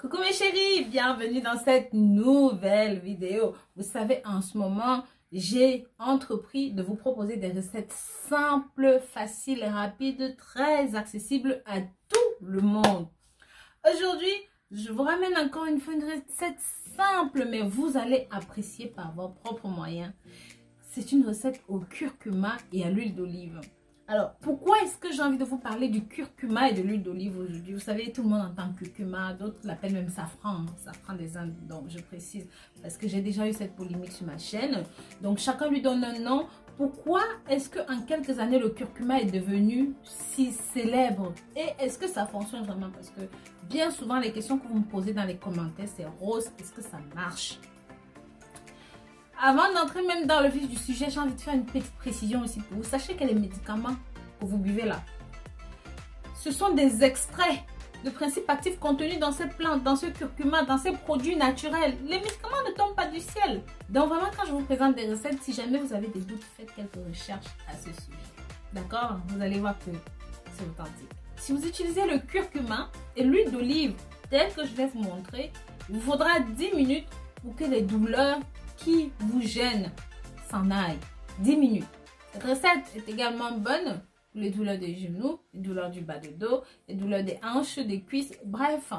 Coucou mes chéris, bienvenue dans cette nouvelle vidéo. Vous savez, en ce moment, j'ai entrepris de vous proposer des recettes simples, faciles et rapides, très accessibles à tout le monde. Aujourd'hui, je vous ramène encore une fois une recette simple, mais vous allez apprécier par vos propres moyens. C'est une recette au curcuma et à l'huile d'olive. Alors, pourquoi est-ce que j'ai envie de vous parler du curcuma et de l'huile d'olive aujourd'hui? Vous savez, tout le monde entend curcuma, d'autres l'appellent même safran, safran des Indes. Donc, je précise, parce que j'ai déjà eu cette polémique sur ma chaîne. Donc, chacun lui donne un nom. Pourquoi est-ce qu'en quelques années, le curcuma est devenu si célèbre? Et est-ce que ça fonctionne vraiment? Parce que bien souvent, les questions que vous me posez dans les commentaires, c'est Rose, est-ce que ça marche? Avant d'entrer même dans le vif du sujet, j'ai envie de faire une petite précision aussi pour vous. Sachez que les médicaments que vous buvez là, ce sont des extraits de principes actifs contenus dans ces plantes, dans ce curcuma, dans ces produits naturels. Les médicaments ne tombent pas du ciel. Donc vraiment, quand je vous présente des recettes, si jamais vous avez des doutes, faites quelques recherches à ce sujet. D'accord? Vous allez voir que c'est authentique. Si vous utilisez le curcuma et l'huile d'olive, tel que je vais vous montrer, il vous faudra 10 minutes pour que les douleurs qui vous gênent s'en aillent. 10 minutes. Cette recette est également bonne pour les douleurs des genoux, les douleurs du bas de dos, les douleurs des hanches, des cuisses, bref,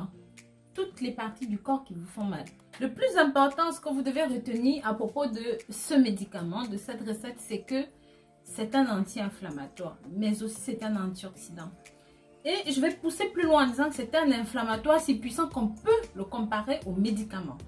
toutes les parties du corps qui vous font mal. Le plus important, ce que vous devez retenir à propos de ce médicament, de cette recette, c'est que c'est un anti-inflammatoire, mais aussi c'est un antioxydant. Et je vais pousser plus loin en disant que c'est un inflammatoire si puissant qu'on peut le comparer aux médicaments.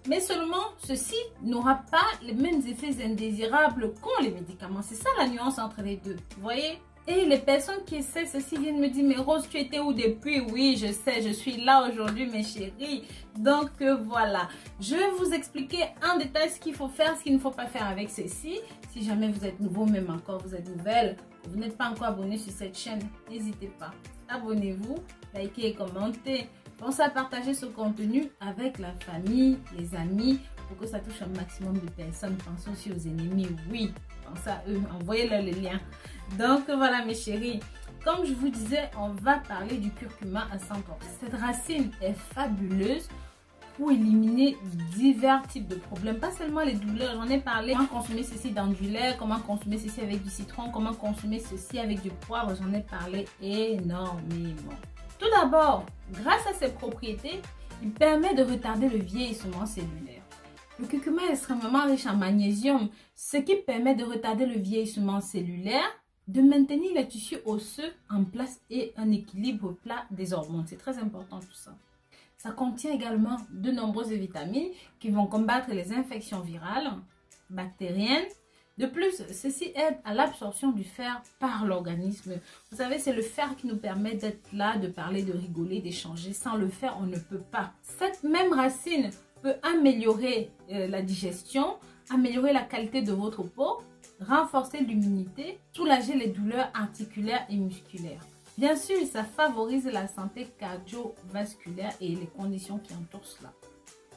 Mais seulement, ceci n'aura pas les mêmes effets indésirables qu'ont les médicaments. C'est ça la nuance entre les deux. Vous voyez? Et les personnes qui essaient ceci viennent me dire, mais Rose, tu étais où depuis? Oui, je sais, je suis là aujourd'hui, mes chéris. Donc voilà, je vais vous expliquer en détail ce qu'il faut faire, ce qu'il ne faut pas faire avec ceci. Si jamais vous êtes nouveau, même encore vous êtes nouvelle, vous n'êtes pas encore abonné sur cette chaîne, n'hésitez pas. Abonnez-vous, likez et commentez. Pensez à partager ce contenu avec la famille, les amis, pour que ça touche un maximum de personnes. Pensez aussi aux ennemis, oui, pensez à eux, envoyez-leur les liens. Donc voilà mes chéris, comme je vous disais, on va parler du curcuma à 100%. Cette racine est fabuleuse pour éliminer divers types de problèmes, pas seulement les douleurs. J'en ai parlé, comment consommer ceci dans du lait, comment consommer ceci avec du citron, comment consommer ceci avec du poivre, j'en ai parlé énormément. Tout d'abord, grâce à ses propriétés, il permet de retarder le vieillissement cellulaire. Le curcuma est extrêmement riche en magnésium, ce qui permet de retarder le vieillissement cellulaire, de maintenir les tissus osseux en place et un équilibre plat des hormones. C'est très important tout ça. Ça contient également de nombreuses vitamines qui vont combattre les infections virales, bactériennes. De plus, ceci aide à l'absorption du fer par l'organisme. Vous savez, c'est le fer qui nous permet d'être là, de parler, de rigoler, d'échanger. Sans le fer, on ne peut pas. Cette même racine peut améliorer la digestion, améliorer la qualité de votre peau, renforcer l'immunité, soulager les douleurs articulaires et musculaires. Bien sûr, ça favorise la santé cardiovasculaire et les conditions qui entourent cela.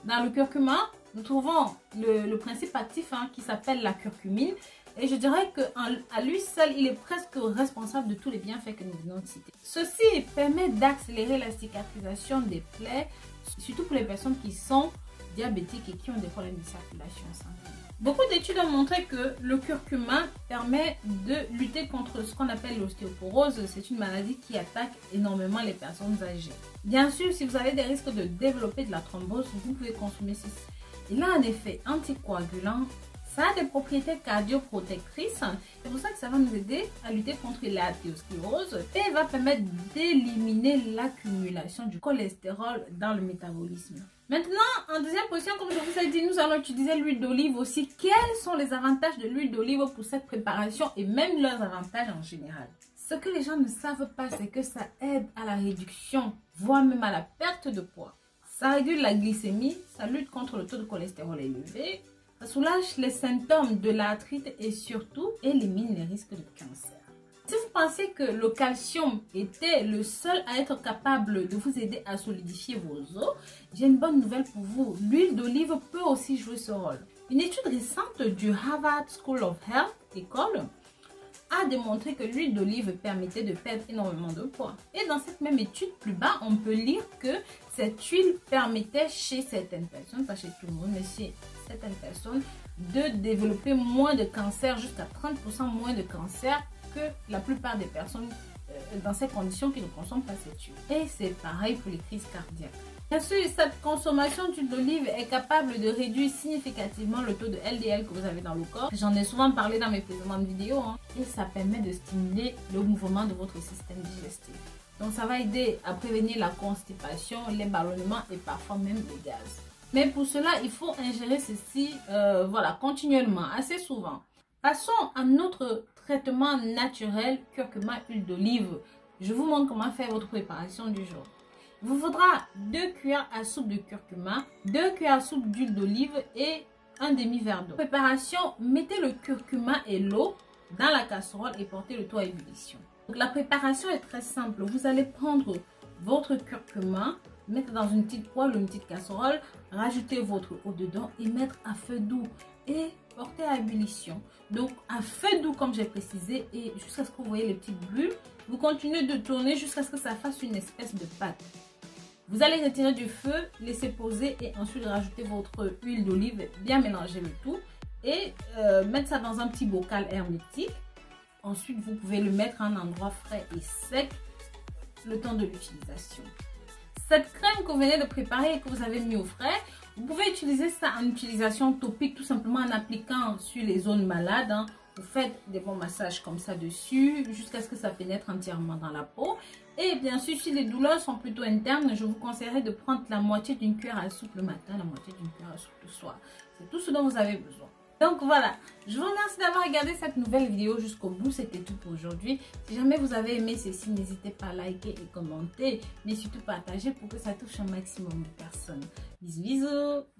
Dans le curcuma, nous trouvons le principe actif qui s'appelle la curcumine. Et je dirais qu'à lui seul, il est presque responsable de tous les bienfaits que nous venons de citer. Ceci permet d'accélérer la cicatrisation des plaies, surtout pour les personnes qui sont diabétiques et qui ont des problèmes de circulation sanguine. Beaucoup d'études ont montré que le curcuma permet de lutter contre ce qu'on appelle l'ostéoporose. C'est une maladie qui attaque énormément les personnes âgées. Bien sûr, si vous avez des risques de développer de la thrombose, vous pouvez consommer ceci. Il a un effet anticoagulant, ça a des propriétés cardioprotectrices. C'est pour ça que ça va nous aider à lutter contre l'artériosclérose et va permettre d'éliminer l'accumulation du cholestérol dans le métabolisme. Maintenant, en deuxième position, comme je vous ai dit, nous allons utiliser l'huile d'olive aussi. Quels sont les avantages de l'huile d'olive pour cette préparation et même leurs avantages en général? Ce que les gens ne savent pas, c'est que ça aide à la réduction, voire même à la perte de poids. Ça réduit la glycémie, ça lutte contre le taux de cholestérol élevé, ça soulage les symptômes de l'arthrite et surtout élimine les risques de cancer. Si vous pensez que le calcium était le seul à être capable de vous aider à solidifier vos os, j'ai une bonne nouvelle pour vous. L'huile d'olive peut aussi jouer ce rôle. Une étude récente du Harvard School of Health, école, a démontré que l'huile d'olive permettait de perdre énormément de poids. Et dans cette même étude plus bas, on peut lire que cette huile permettait chez certaines personnes, pas chez tout le monde, mais chez certaines personnes, de développer moins de cancer, jusqu'à 30% moins de cancer que la plupart des personnes dans ces conditions qui ne consomment pas cette huile. Et c'est pareil pour les crises cardiaques. Bien sûr, cette consommation d'huile d'olive est capable de réduire significativement le taux de LDL que vous avez dans le corps. J'en ai souvent parlé dans mes précédentes vidéos. Et ça permet de stimuler le mouvement de votre système digestif. Donc ça va aider à prévenir la constipation, les ballonnements et parfois même les gaz. Mais pour cela, il faut ingérer ceci continuellement, assez souvent. Passons à notre traitement naturel curcuma huile d'olive. Je vous montre comment faire votre préparation du jour. Il vous faudra 2 cuillères à soupe de curcuma, 2 cuillères à soupe d'huile d'olive et un demi-verre d'eau. Préparation, mettez le curcuma et l'eau dans la casserole et portez le tout à ébullition. Donc, la préparation est très simple. Vous allez prendre votre curcuma, mettre dans une petite poêle ou une petite casserole, rajouter votre eau dedans et mettre à feu doux et porter à ébullition. Donc à feu doux comme j'ai précisé et jusqu'à ce que vous voyez les petites bulles. Vous continuez de tourner jusqu'à ce que ça fasse une espèce de pâte. Vous allez retirer du feu, laisser poser et ensuite rajouter votre huile d'olive, bien mélanger le tout et mettre ça dans un petit bocal hermétique. Ensuite, vous pouvez le mettre à un endroit frais et sec le temps de l'utilisation. Cette crème que vous venez de préparer et que vous avez mis au frais, vous pouvez utiliser ça en utilisation topique, tout simplement en appliquant sur les zones malades. Vous faites des bons massages comme ça dessus jusqu'à ce que ça pénètre entièrement dans la peau. Et bien sûr, si les douleurs sont plutôt internes, je vous conseillerais de prendre la moitié d'une cuillère à soupe le matin, la moitié d'une cuillère à soupe le soir. C'est tout ce dont vous avez besoin. Donc voilà, je vous remercie d'avoir regardé cette nouvelle vidéo jusqu'au bout. C'était tout pour aujourd'hui. Si jamais vous avez aimé ceci, n'hésitez pas à liker et commenter, mais surtout partager pour que ça touche un maximum de personnes. Bisous bisous.